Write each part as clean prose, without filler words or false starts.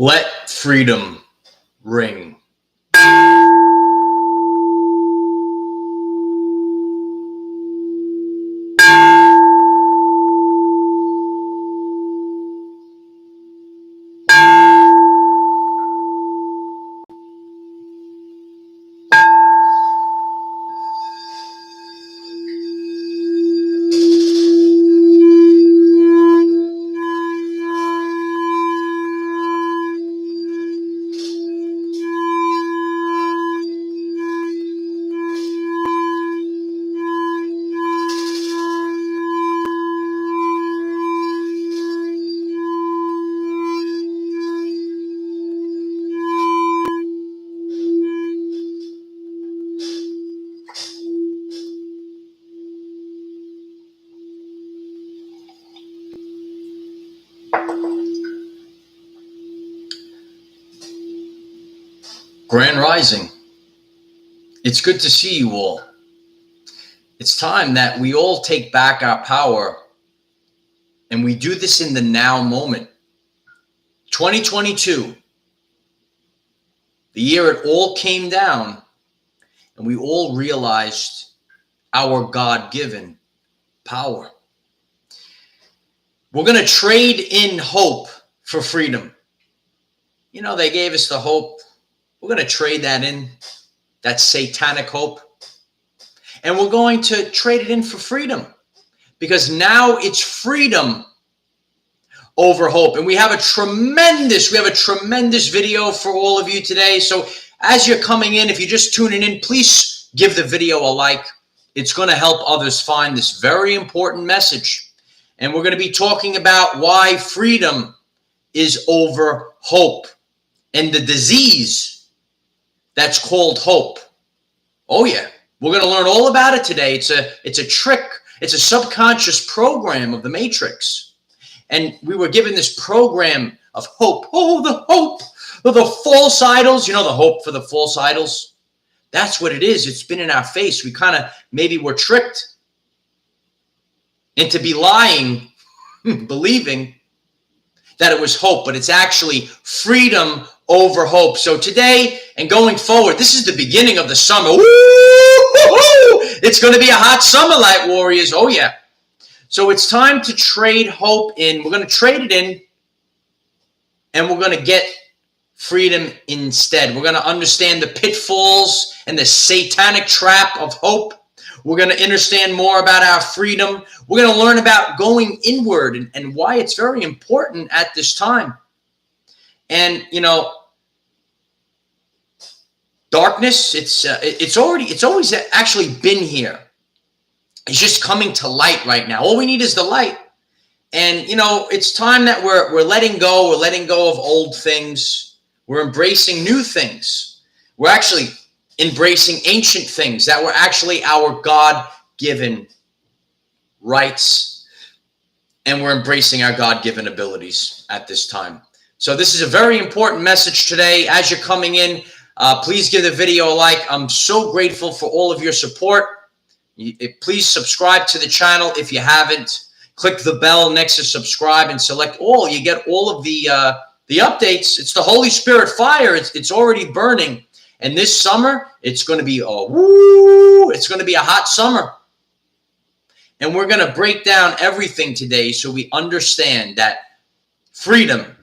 Let freedom ring. Grand Rising. It's good to see you all. It's time that we all take back our power, and we do this in the now moment. 2022, the year it all came down, and we all realized our God-given power. We're going to trade in hope for freedom. You know, they gave us the hope. We're going to trade that in, that satanic hope. And we're going to trade it in for freedom, because now it's freedom over hope. And we have a tremendous video for all of you today. So as you're coming in, if you're just tuning in, please give the video a like. It's going to help others find this very important message. And we're going to be talking about why freedom is over hope and the disease that's called hope. Oh yeah, we're going to learn all about it today. It's a trick. It's a subconscious program of the Matrix. And we were given this program of hope. Oh, the hope of the false idols. You know, the hope for the false idols. That's what it is. It's been in our face. We kind of maybe were tricked into lying, believing that it was hope, but it's actually freedom over hope. So today and going forward, this is the beginning of the summer. Woo! It's going to be a hot summer, Light Warriors. Oh yeah. So it's time to trade hope in. We're going to trade it in, and we're going to get freedom instead. We're going to understand the pitfalls and the satanic trap of hope. We're going to understand more about our freedom. We're going to learn about going inward and why it's very important at this time. And, you know, darkness, it's always actually been here. It's just coming to light right now. All we need is the light. And, you know, it's time that we're letting go. We're letting go of old things. We're embracing new things. We're actually embracing ancient things that were actually our God-given rights. And we're embracing our God-given abilities at this time. So this is a very important message today. As you're coming in, please give the video a like. I'm so grateful for all of your support. Please subscribe to the channel if you haven't. Click the bell next to subscribe and select all. You get all of the updates. It's the Holy Spirit fire. It's already burning. And this summer, it's going to be it's going to be a hot summer. And we're going to break down everything today so we understand that freedom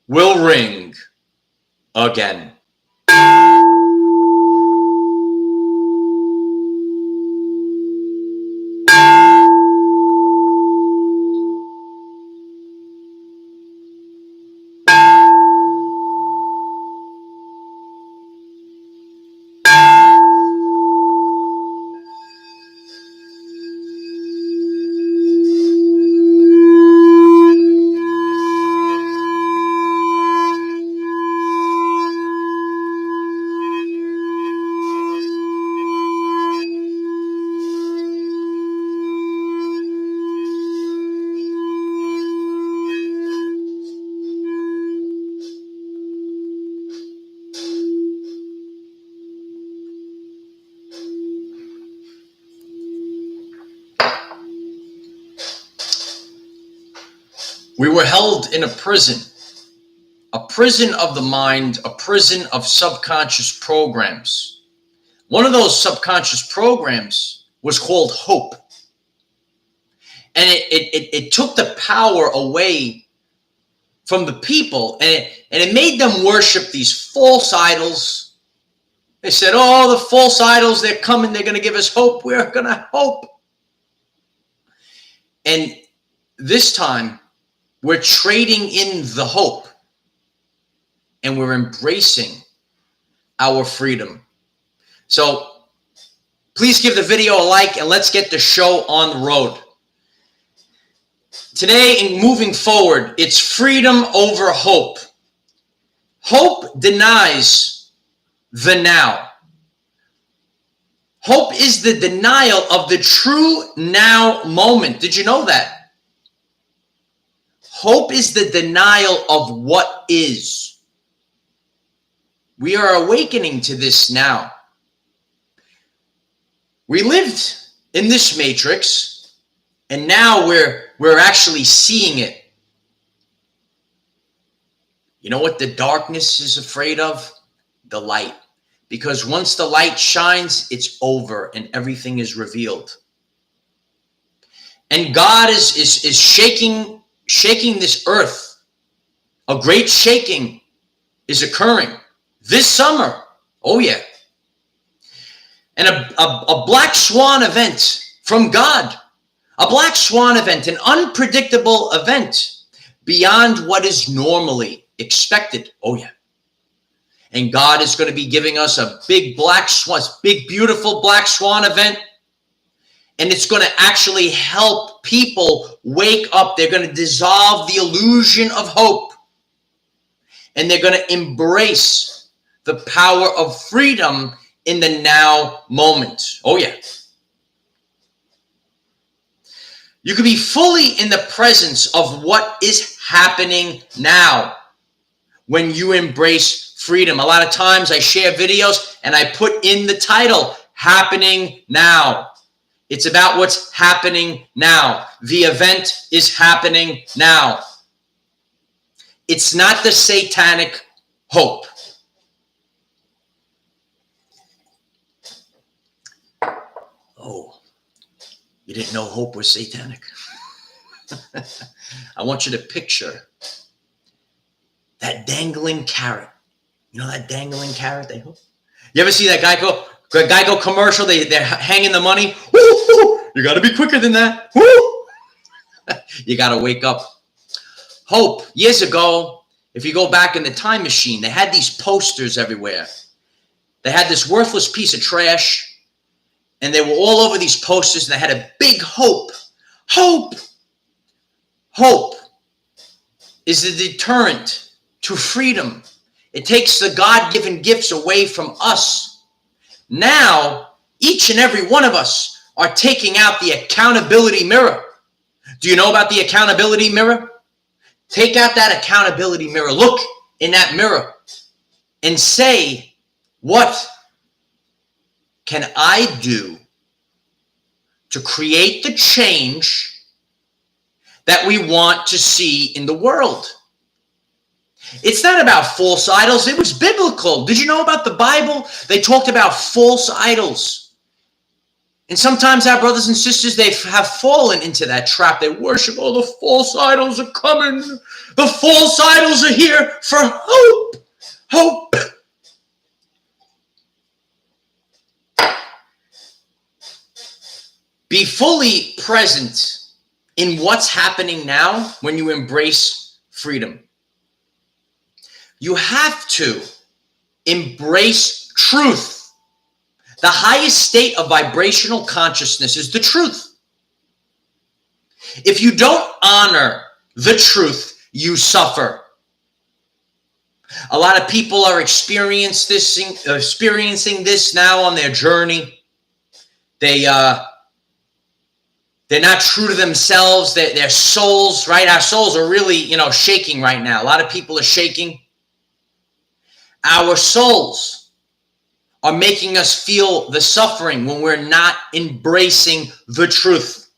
will ring again. We were held in a prison a prison of the mind, a prison of subconscious programs. One of those subconscious programs was called hope. And it took the power away from the people, and it made them worship these false idols. They said, oh, the false idols, they're coming, they're going to give us hope. We're going to hope. And this time, we're trading in the hope, and we're embracing our freedom. So please give the video a like, and let's get the show on the road. Today, and moving forward, it's freedom over hope. Hope denies the now. Hope is the denial of the true now moment. Did you know that? Hope is the denial of what is. We are awakening to this now. We lived in this matrix, and now we're actually seeing it. You know what the darkness is afraid of? The light. Because once the light shines, it's over and everything is revealed. And God is shaking this earth. A great shaking is occurring this summer. Oh yeah. And a black swan event from God. A black swan event, an unpredictable event beyond what is normally expected. Oh yeah. And God is going to be giving us a big black swan, big, beautiful black swan event. And it's going to actually help people wake up. They're going to dissolve the illusion of hope. And they're going to embrace the power of freedom in the now moment. Oh yeah. You can be fully in the presence of what is happening now when you embrace freedom. A lot of times I share videos and I put in the title, Happening Now. It's about what's happening now. The event is happening now. It's not the satanic hope. Oh. You didn't know hope was satanic. I want you to picture that dangling carrot. You know that dangling carrot? You ever see that Geico commercial? They're hanging the money. Woo! You got to be quicker than that. Woo! You got to wake up. Hope. Years ago, if you go back in the time machine, they had these posters everywhere. They had this worthless piece of trash. And they were all over these posters, and they had a big hope. Hope. Hope is the deterrent to freedom. It takes the God-given gifts away from us. Now, each and every one of us are taking out the accountability mirror. Do you know about the accountability mirror? Take out that accountability mirror. Look in that mirror and say, what can I do to create the change that we want to see in the world? It's not about false idols. It was biblical. Did you know about the Bible? They talked about false idols. And sometimes our brothers and sisters, they have fallen into that trap. They worship, oh, the false idols are coming. The false idols are here for hope. Hope. Be fully present in what's happening now when you embrace freedom. You have to embrace truth. The highest state of vibrational consciousness is the truth. If you don't honor the truth, you suffer. A lot of people are experiencing this now on their journey. They're not true to themselves. Their souls, right? Our souls are really, shaking right now. A lot of people are shaking. Our souls are making us feel the suffering when we're not embracing the truth.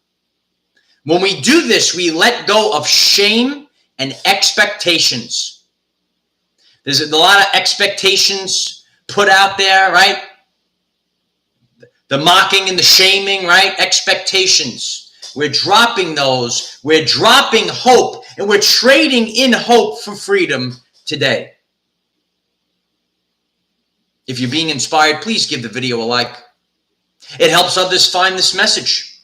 When we do this, we let go of shame and expectations. There's a lot of expectations put out there, right? The mocking and the shaming, right? Expectations. We're dropping those. We're dropping hope, and we're trading in hope for freedom today. If you're being inspired, please give the video a like. It helps others find this message.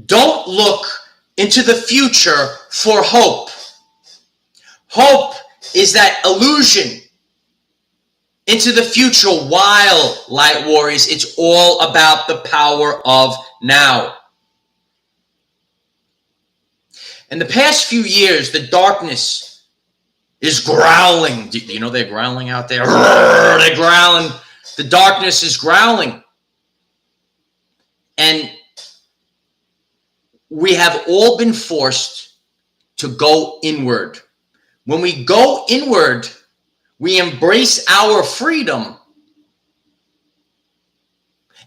Don't look into the future for hope. Hope is that illusion into the future, while, light warriors, it's all about the power of now. In the past few years, the darkness is growling. Do you know they're growling out there? They're growling. The darkness is growling. And we have all been forced to go inward. When we go inward, we embrace our freedom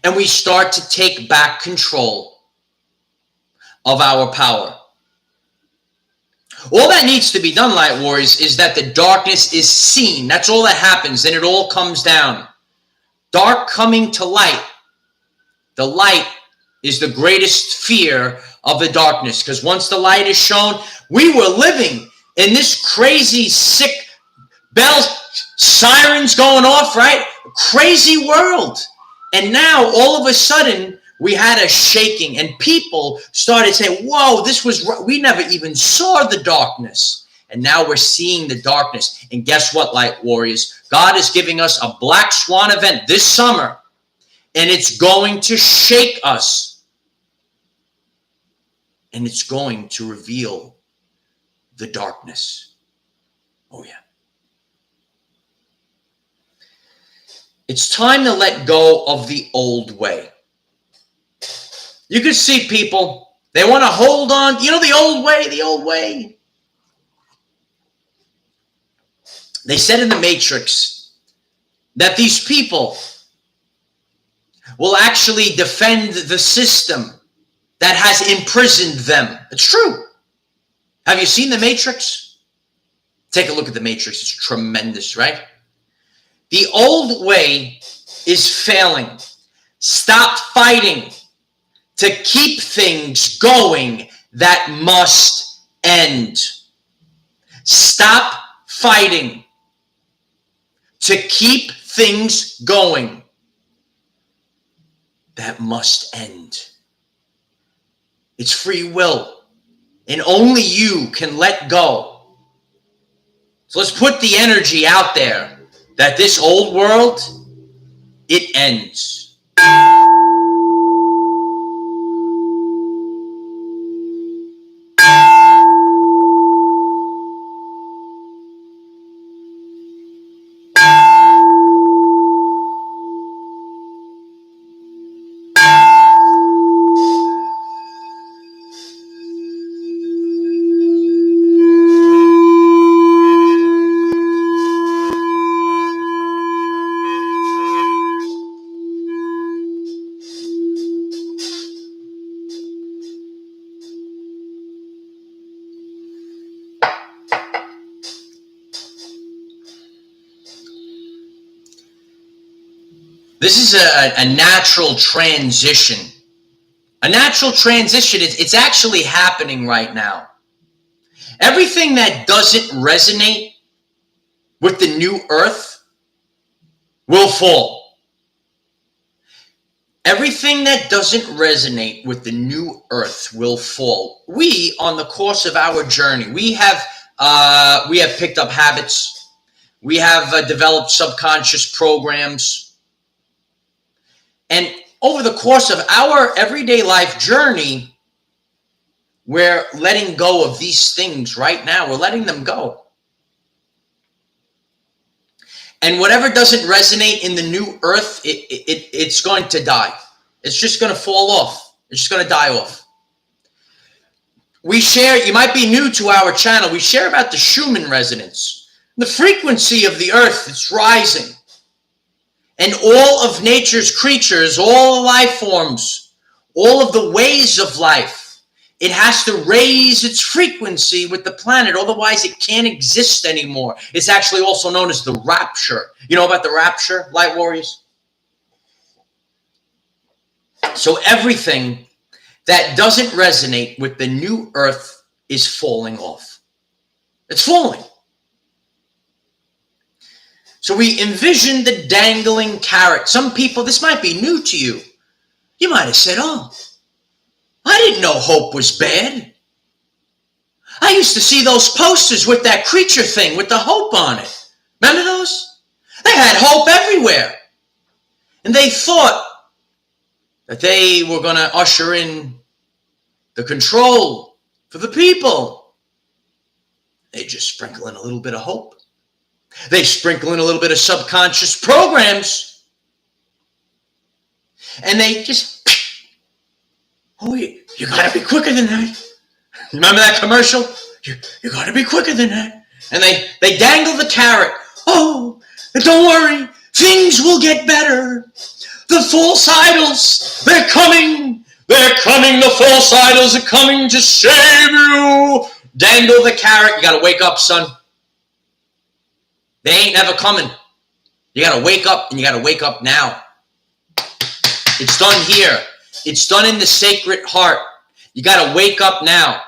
and we start to take back control of our power. All that needs to be done, light warriors, is that the darkness is seen. That's all that happens. Then it all comes down. Dark coming to light. The light is the greatest fear of the darkness, because once the light is shown, we were living in this crazy, sick, bells, sirens going off, right? Crazy world. And now, all of a sudden, we had a shaking, and people started saying, whoa, we never even saw the darkness. And now we're seeing the darkness. And guess what, light warriors? God is giving us a Black Swan event this summer, and it's going to shake us. And it's going to reveal the darkness. Oh, yeah. It's time to let go of the old way. You can see people, they want to hold on. You know, the old way. They said in the Matrix that these people will actually defend the system that has imprisoned them. It's true. Have you seen the Matrix? Take a look at the Matrix. It's tremendous, right? The old way is failing. Stop fighting to keep things going that must end. Stop fighting to keep things going that must end. It's free will, and only you can let go. So let's put the energy out there that this old world, it ends. This is a natural transition. A natural transition. It's actually happening right now. Everything that doesn't resonate with the new earth will fall. Everything that doesn't resonate with the new earth will fall. We, on the course of our journey, we have picked up habits. We have developed subconscious programs. And over the course of our everyday life journey, we're letting go of these things right now. We're letting them go. And whatever doesn't resonate in the new earth, it's going to die. It's just going to fall off. It's just going to die off. We share, you might be new to our channel, we share about the Schumann resonance. The frequency of the earth, it's rising. And all of nature's creatures, all life forms, all of the ways of life, It has to raise its frequency with the planet. Otherwise, it can't exist anymore. It's actually also known as the rapture. You know about the rapture, light warriors? So everything that doesn't resonate with the new earth is falling off. It's falling. So we envision the dangling carrot. Some people, this might be new to you. You might have said, oh, I didn't know hope was bad. I used to see those posters with that creature thing with the hope on it. Remember those? They had hope everywhere. And they thought that they were going to usher in the control for the people. They just sprinkle in a little bit of hope. They sprinkle in a little bit of subconscious programs. And they just, oh, you got to be quicker than that. You remember that commercial? You got to be quicker than that. And they dangle the carrot. Oh, don't worry. Things will get better. The false idols, they're coming. They're coming. The false idols are coming to save you. Dangle the carrot. You got to wake up, son. They ain't never coming. You got to wake up, and you got to wake up now. It's done here. It's done in the sacred heart. You got to wake up now.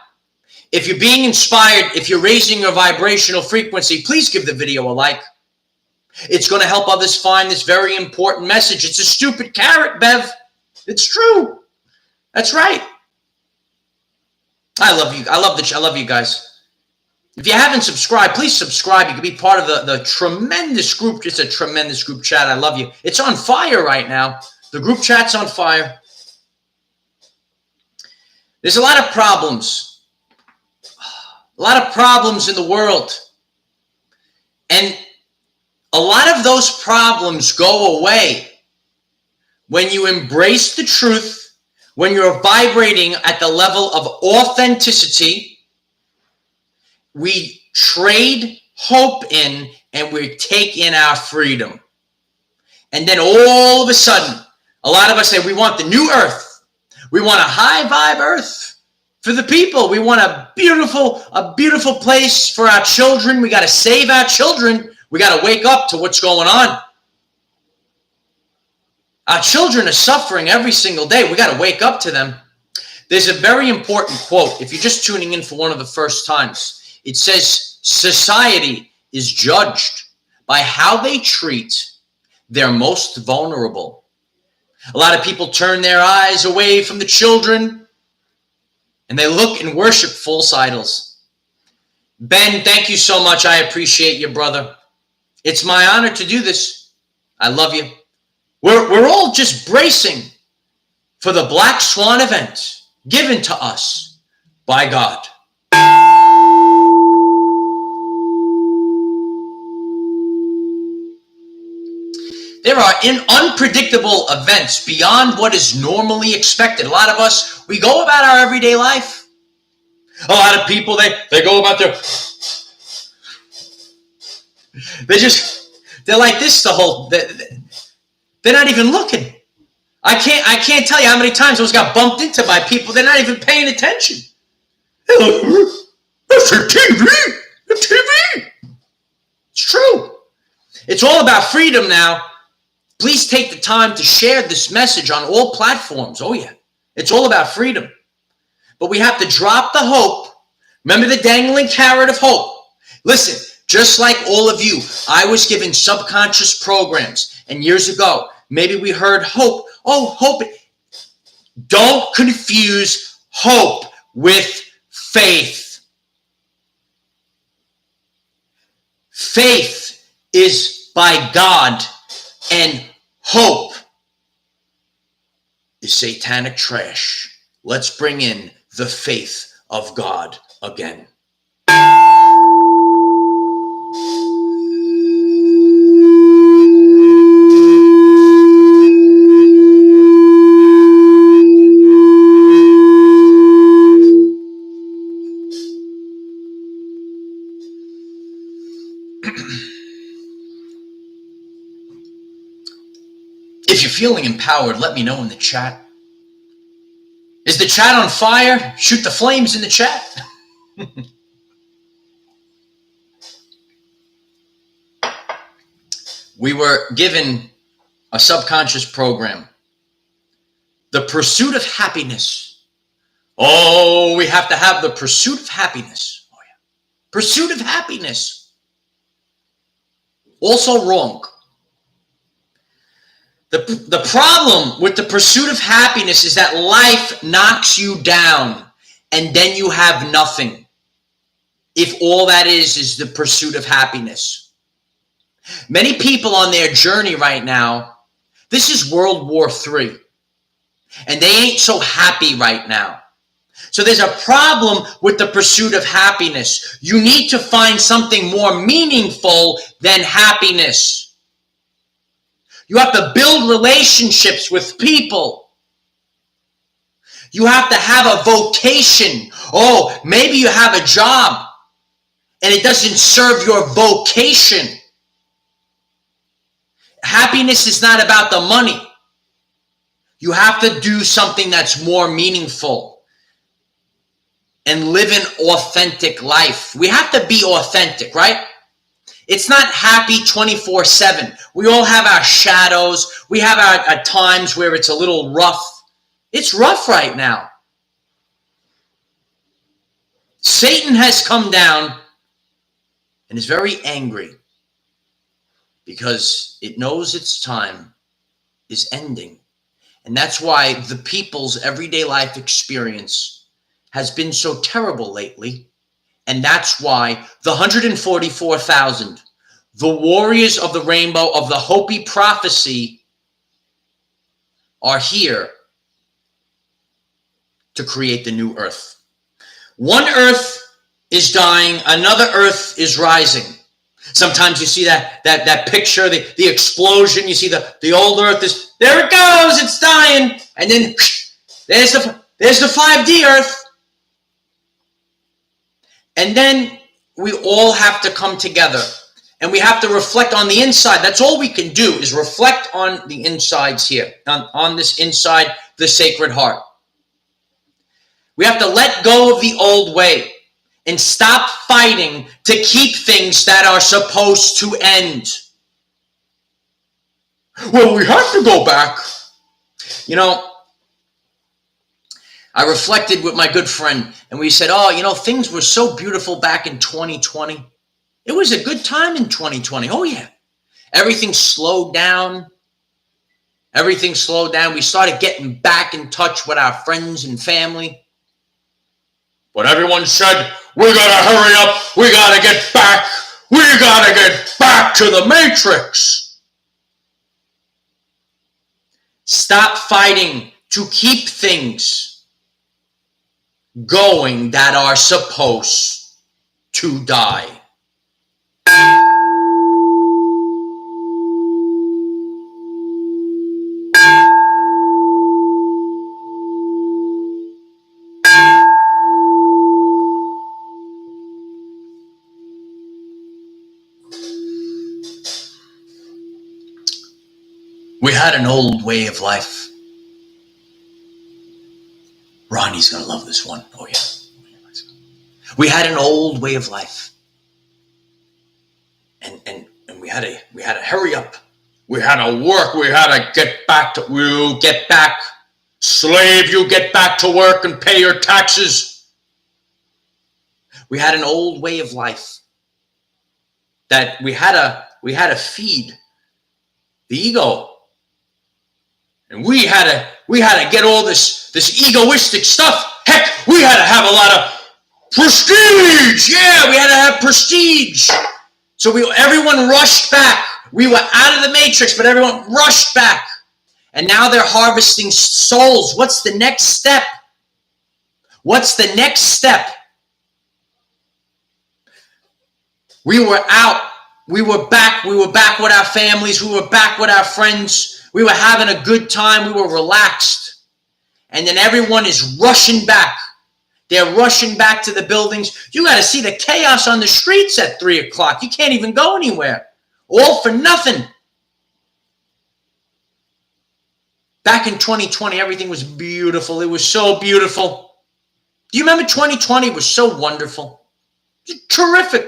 If you're being inspired, if you're raising your vibrational frequency, please give the video a like. It's going to help others find this very important message. It's a stupid carrot, Bev. It's true. That's right. I love you. I love you guys. If you haven't subscribed, please subscribe. You can be part of the tremendous group. It's a tremendous group chat. I love you. It's on fire right now. The group chat's on fire. There's a lot of problems. A lot of problems in the world. And a lot of those problems go away when you embrace the truth, when you're vibrating at the level of authenticity. We trade hope in and we take in our freedom. And then all of a sudden, a lot of us say we want the new earth. We want a high vibe earth for the people. We want a beautiful place for our children. We got to save our children. We got to wake up to what's going on. Our children are suffering every single day. We got to wake up to them. There's a very important quote. If you're just tuning in for one of the first times, it says, society is judged by how they treat their most vulnerable. A lot of people turn their eyes away from the children and they look and worship false idols. Ben, thank you so much. I appreciate you, brother. It's my honor to do this. I love you. We're all just bracing for the Black Swan event given to us by God. There are unpredictable events beyond what is normally expected. A lot of us, we go about our everyday life. A lot of people, they go about their... They're like this the whole... They're not even looking. I can't tell you how many times I was got bumped into by people. They're not even paying attention. That's your TV. The TV. It's true. It's all about freedom now. Please take the time to share this message on all platforms. Oh, yeah. It's all about freedom. But we have to drop the hope. Remember the dangling carrot of hope. Listen, just like all of you, I was given subconscious programs. And years ago, maybe we heard hope. Oh, hope. Don't confuse hope with faith. Faith is by God, and hope is satanic trash. Let's bring in the faith of God again. If you're feeling empowered, let me know in the chat. Is the chat on fire? Shoot the flames in the chat. We were given a subconscious program. The pursuit of happiness. Oh, we have to have the pursuit of happiness. Oh, yeah. Pursuit of happiness. Also wrong. The problem with the pursuit of happiness is that life knocks you down and then you have nothing. If all that is the pursuit of happiness. Many people on their journey right now, this is World War III, and they ain't so happy right now. So there's a problem with the pursuit of happiness. You need to find something more meaningful than happiness. You have to build relationships with people. You have to have a vocation. Oh, maybe you have a job and it doesn't serve your vocation. Happiness is not about the money. You have to do something that's more meaningful and live an authentic life. We have to be authentic, right? It's not happy 24/7. We all have our shadows. We have our times where it's a little rough. It's rough right now. Satan has come down and is very angry because it knows its time is ending. And that's why the people's everyday life experience has been so terrible lately. And that's why the 144,000, the warriors of the rainbow of the Hopi prophecy, are here to create the new earth. One earth is dying, another earth is rising. Sometimes you see that picture, the explosion. You see the old earth is, there it goes, it's dying. And then there's the 5D earth. And then we all have to come together and we have to reflect on the inside. That's all we can do is reflect on the insides here, on this inside, the Sacred Heart. We have to let go of the old way and stop fighting to keep things that are supposed to end. Well, we have to go back. You know, I reflected with my good friend and we said, oh, you know, things were so beautiful back in 2020. It was a good time in 2020. Oh, yeah. Everything slowed down. Everything slowed down. We started getting back in touch with our friends and family. But everyone said, we got to hurry up. We got to get back. We got to get back to the Matrix. Stop fighting to keep things going that are supposed to die. We had an old way of life. Ronnie's going to love this one. Oh, yeah. We had an old way of life. And we had to hurry up. We had to work. We had to get back to, we'll get back. Slave, you get back to work and pay your taxes. We had an old way of life that we had to feed the ego. And we had to get all this egoistic stuff. Heck, we had to have a lot of prestige. Yeah, we had to have prestige. So everyone rushed back. We were out of the Matrix, but everyone rushed back. And now they're harvesting souls. What's the next step? What's the next step? We were out. We were back. We were back with our families. We were back with our friends. We were having a good time. We were relaxed. And then everyone is rushing back. They're rushing back to the buildings. You got to see the chaos on the streets at 3 o'clock. You can't even go anywhere. All for nothing. Back in 2020, everything was beautiful. It was so beautiful. Do you remember 2020? It was so wonderful. Terrific.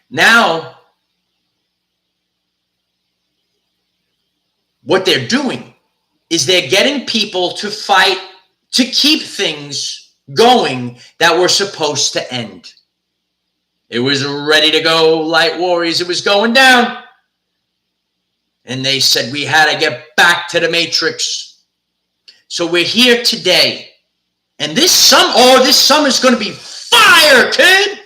Now, what they're doing is they're getting people to fight to keep things going that were supposed to end. It was ready to go, Light Warriors. It was going down. And they said we had to get back to the Matrix. So we're here today. And this summer's going to be fire, kid.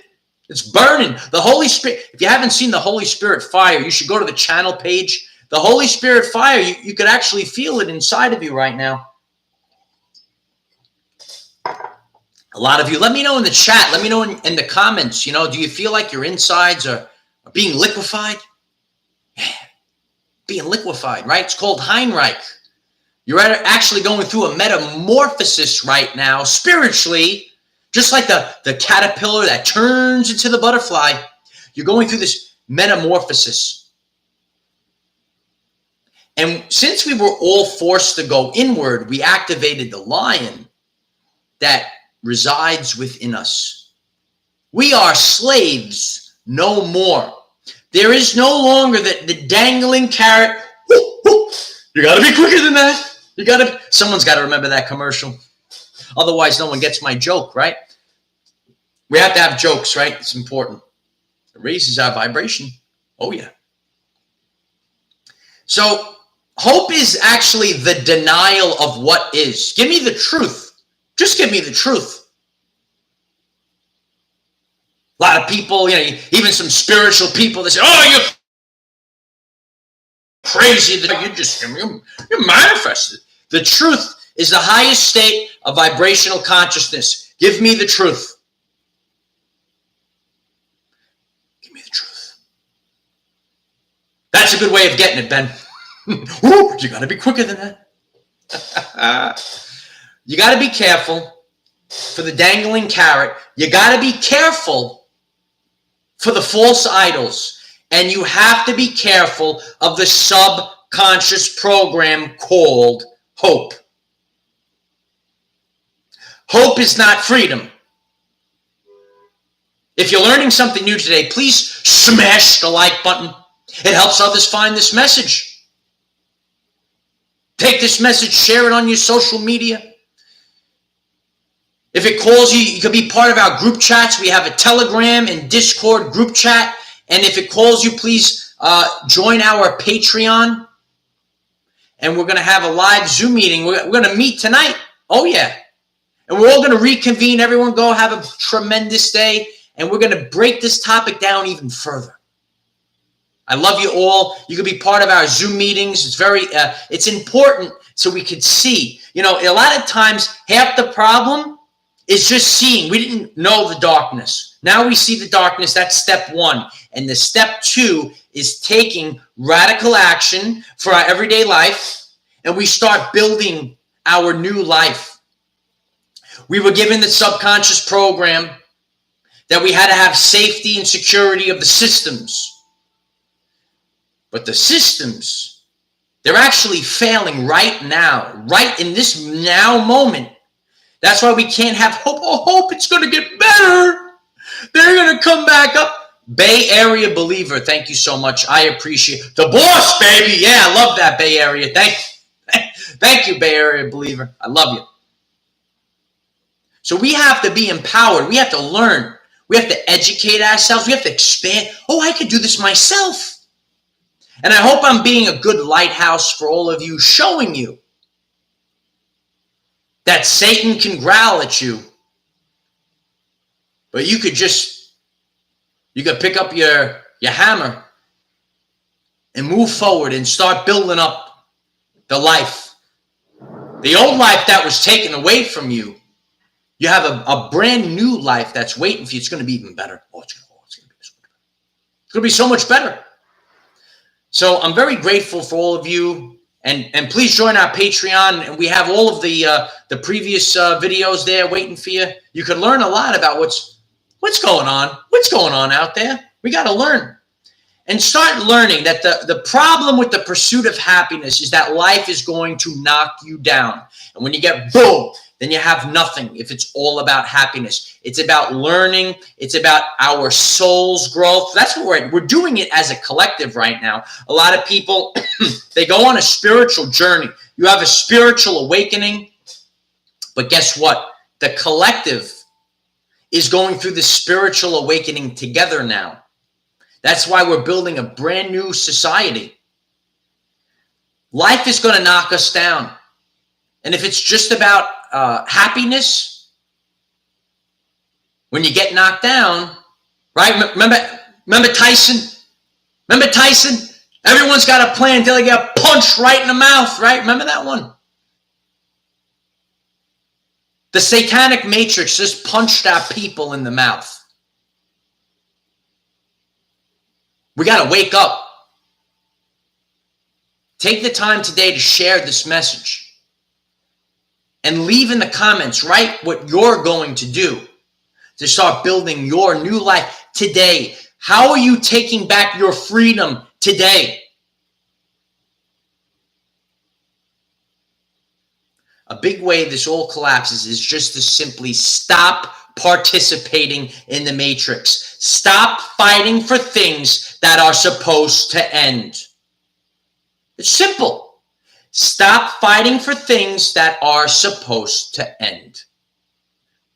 It's burning. The Holy Spirit. If you haven't seen the Holy Spirit fire, you should go to the channel page. The Holy Spirit fire, you could actually feel it inside of you right now. A lot of you, let me know in the chat. Let me know in the comments. You know, do you feel like your insides are being liquefied? Yeah, being liquefied, right? It's called Heinrich. You're actually going through a metamorphosis right now, spiritually, just like the caterpillar that turns into the butterfly. You're going through this metamorphosis. And since we were all forced to go inward, we activated the lion that resides within us. We are slaves no more. There is no longer the dangling carrot. You got to be quicker than that. Someone's got to remember that commercial. Otherwise, no one gets my joke, right? We have to have jokes, right? It's important. It raises our vibration. Oh, yeah. So hope is actually the denial of what is. Give me the truth. Just give me the truth. A lot of people, even some spiritual people, they say, oh, you're crazy. You're manifested. The truth is the highest state of vibrational consciousness. Give me the truth. Give me the truth. That's a good way of getting it, Ben. Ooh, you got to be quicker than that. You got to be careful for the dangling carrot. You got to be careful for the false idols. And you have to be careful of the subconscious program called hope. Hope is not freedom. If you're learning something new today, please smash the like button. It helps others find this message. Take this message, share it on your social media. If it calls you, you can be part of our group chats. We have a Telegram and Discord group chat. And if it calls you, please join our Patreon. And we're going to have a live Zoom meeting. We're going to meet tonight. Oh, yeah. And we're all going to reconvene. Everyone go have a tremendous day. And we're going to break this topic down even further. I love you all. You can be part of our Zoom meetings. It's it's important so we could see. A lot of times, half the problem is just seeing. We didn't know the darkness. Now we see the darkness. That's step one. And the step two is taking radical action for our everyday life. And we start building our new life. We were given the subconscious program that we had to have safety and security of the systems. But the systems, they're actually failing right now, right in this now moment. That's why we can't have hope. Oh, hope it's going to get better. They're going to come back up. Bay Area believer, thank you so much. I appreciate the boss, baby. Yeah, I love that, Bay Area. Thank you, Bay Area believer. I love you. So we have to be empowered. We have to learn. We have to educate ourselves. We have to expand. Oh, I could do this myself. And I hope I'm being a good lighthouse for all of you, showing you that Satan can growl at you, but you could pick up your hammer and move forward and start building up the life. The old life that was taken away from you, you have a brand new life that's waiting for you. It's going to be even better. It's going to be so much better. So I'm very grateful for all of you. And please join our Patreon. And we have all of the previous videos there waiting for you. You can learn a lot about what's going on. What's going on out there? We got to learn. and start learning that the problem with the pursuit of happiness is that life is going to knock you down. And when you get boom, then you have nothing if it's all about happiness. It's about learning. It's about our soul's growth. That's what we're doing it as a collective right now. A lot of people, they go on a spiritual journey. You have a spiritual awakening. But guess what? The collective is going through the spiritual awakening together now. That's why we're building a brand new society. Life is going to knock us down. And if it's just about happiness, when you get knocked down, right? Remember Tyson? Remember Tyson? Everyone's got a plan until they get punched right in the mouth, right? Remember that one? The satanic matrix just punched our people in the mouth. We got to wake up. Take the time today to share this message. And leave in the comments, write what you're going to do to start building your new life today. How are you taking back your freedom today? A big way this all collapses is just to simply stop participating in the matrix. Stop fighting for things that are supposed to end. It's simple. Stop fighting for things that are supposed to end.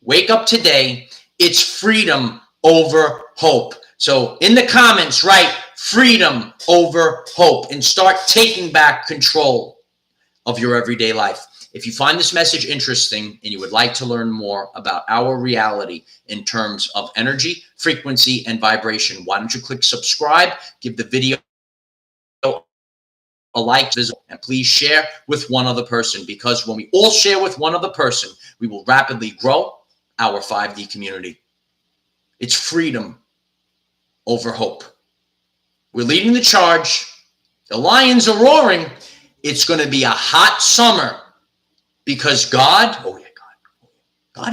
Wake up today. It's freedom over hope. So in the comments, write freedom over hope and start taking back control of your everyday life. If you find this message interesting and you would like to learn more about our reality in terms of energy, frequency, and vibration, why don't you click subscribe, give the video a like, and please share with one other person, because when we all share with one other person, we will rapidly grow our 5D community. It's freedom over hope. We're leading the charge. The lions are roaring. It's going to be a hot summer. Because God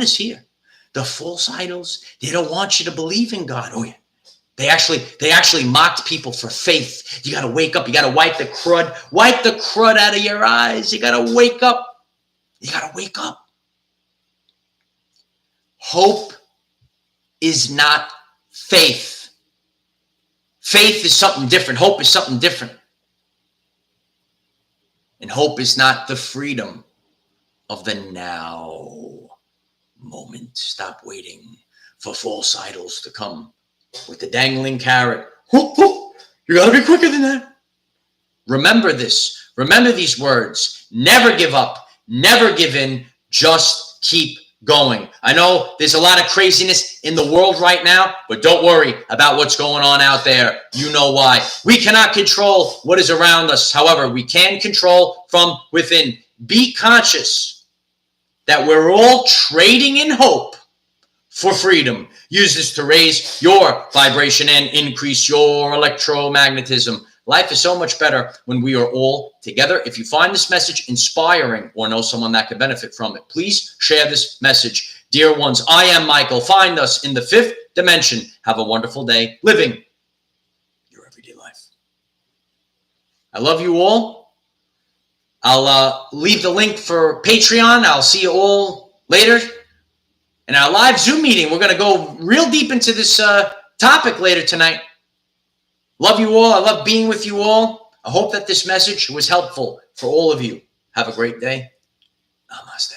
is here. The false idols, they don't want you to believe in God. Oh yeah. They actually mocked people for faith. You got to wake up. You got to wipe the crud out of your eyes. You got to wake up. You got to wake up. Hope is not faith. Faith is something different. Hope is something different. And hope is not the freedom of the now moment. Stop waiting for false idols to come with the dangling carrot. You got to be quicker than that. Remember this. Remember these words. Never give up. Never give in. Just keep going. I know there's a lot of craziness in the world right now, but don't worry about what's going on out there. You know why. We cannot control what is around us. However, we can control from within. Be conscious that we're all trading in hope for freedom. Use this to raise your vibration and increase your electromagnetism. Life is so much better when we are all together. If you find this message inspiring or know someone that could benefit from it, please share this message. Dear ones, I am Michael. Find us in the 5th dimension. Have a wonderful day living your everyday life. I love you all. I'll leave the link for Patreon. I'll see you all later. In our live Zoom meeting, we're going to go real deep into this topic later tonight. Love you all. I love being with you all. I hope that this message was helpful for all of you. Have a great day. Namaste.